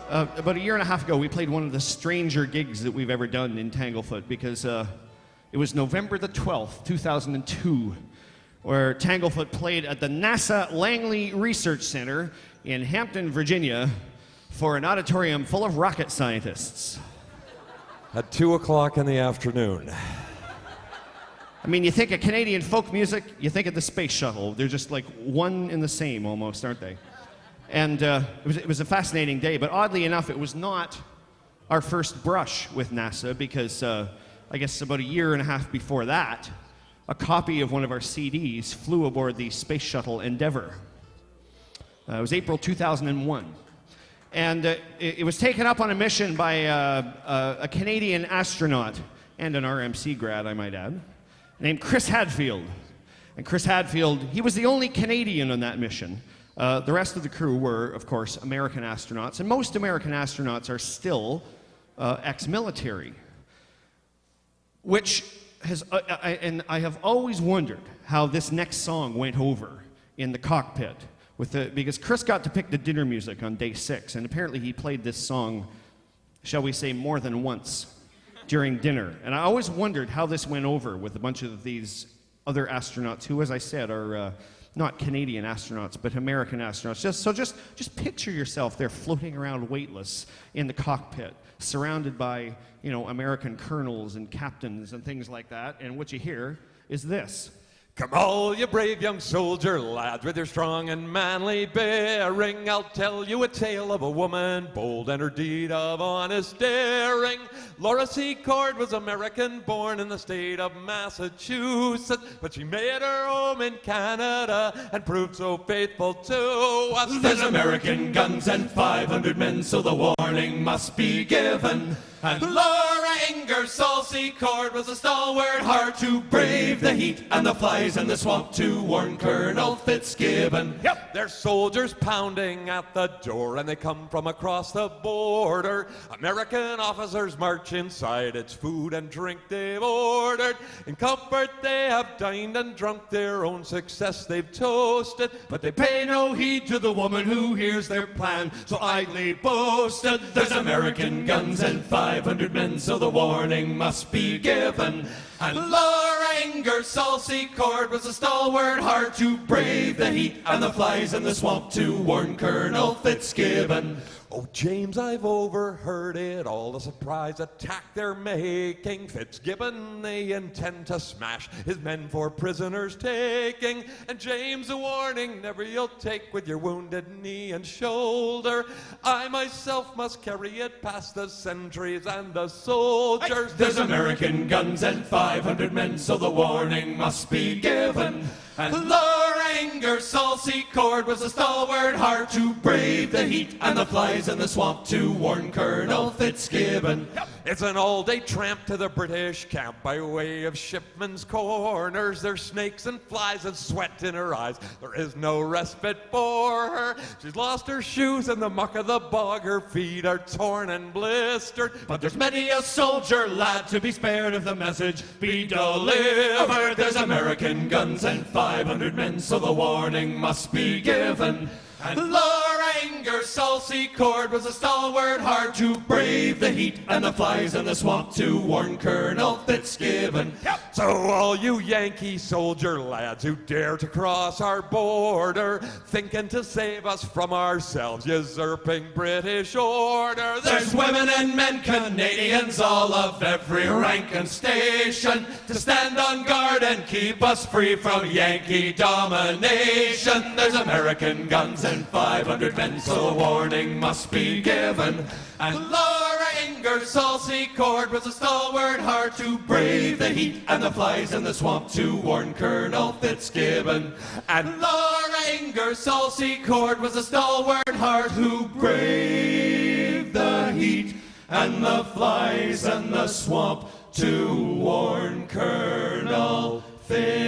About a year and a half ago, we played one of the stranger gigs that we've ever done in Tanglefoot because it was November the 12th, 2002, where Tanglefoot played at the NASA Langley Research Center in Hampton, Virginia, for an auditorium full of rocket scientists. At 2 o'clock in the afternoon. I mean, you think of Canadian folk music, you think of the space shuttle. They're just like one and the same almost, aren't they? And it was a fascinating day, but oddly enough, it was not our first brush with NASA because I guess about a year and a half before that, a copy of one of our CDs flew aboard the Space Shuttle Endeavour. It was April 2001. And it was taken up on a mission by a Canadian astronaut and an RMC grad, I might add, named Chris Hadfield. And Chris Hadfield, he was the only Canadian on that mission. The rest of the crew were, of course, American astronauts, and most American astronauts are still ex-military, which has, and I have always wondered how this next song went over in the cockpit, because Chris got to pick the dinner music on day 6, and apparently he played this song, shall we say, more than once during dinner, and I always wondered how this went over with a bunch of these other astronauts who, as I said, are not Canadian astronauts, but American astronauts. Just picture yourself there floating around weightless in the cockpit, surrounded by, you know, American colonels and captains and things like that, and what you hear is this. Come all you brave young soldier lads with your strong and manly bearing, I'll tell you a tale of a woman bold and her deed of honest daring. Laura Secord was American born in the state of Massachusetts, but she made her home in Canada and proved so faithful to us. There's American guns and 500 men, so the warning must be given. And Laura Ingersoll Secord was a stalwart heart to brave the heat and the flies and the swamp to warn Colonel Fitzgibbon. Yep, there's soldiers pounding at the door and they come from across the border. American officers march inside, it's food and drink they've ordered. In comfort they have dined and drunk, their own success they've toasted. But they pay no heed to the woman who hears their plan, so idly boasted. There's American guns and 500 men, so the warning must be given. And Laura Ingersoll Secord was a stalwart heart to brave the heat and the flies in the swamp to warn Colonel Fitzgibbon. Oh, James, I've overheard it all, the surprise attack they're making. Fitzgibbon they intend to smash, his men for prisoners taking. And James, a warning never you'll take with your wounded knee and shoulder. I myself must carry it past the sentries and the soldiers. Hey, there's American guns and 500 men, so the warning must be given. And Laura Ingersoll Secord was a stalwart heart to brave the heat and the flies in the swamp to warn Colonel Fitzgibbon. Yep. It's an all-day tramp to the British camp by way of Shipman's Corners. There's snakes and flies and sweat in her eyes. There is no respite for her. She's lost her shoes in the muck of the bog. Her feet are torn and blistered. But there's many a soldier lad to be spared if the message be delivered. There's American guns and 500 men, so the warning must be given. And Laura Ingersoll Secord was a stalwart heart to brave the heat and the flies in the swamp to warn Colonel Fitzgibbon. Yep. So all you Yankee soldier lads who dare to cross our border, thinking to save us from ourselves, usurping British order. There's women and men, Canadians, all of every rank and station, to stand on guard and keep us free from Yankee domination. There's American guns and 500 men, so a warning must be given. And Laura Ingersoll Secord was a stalwart heart to brave the heat and the flies in the swamp to warn Colonel Fitzgibbon. And Laura Ingersoll Secord was a stalwart heart who braved the heat and the flies in the swamp to warn Colonel Fitzgibbon.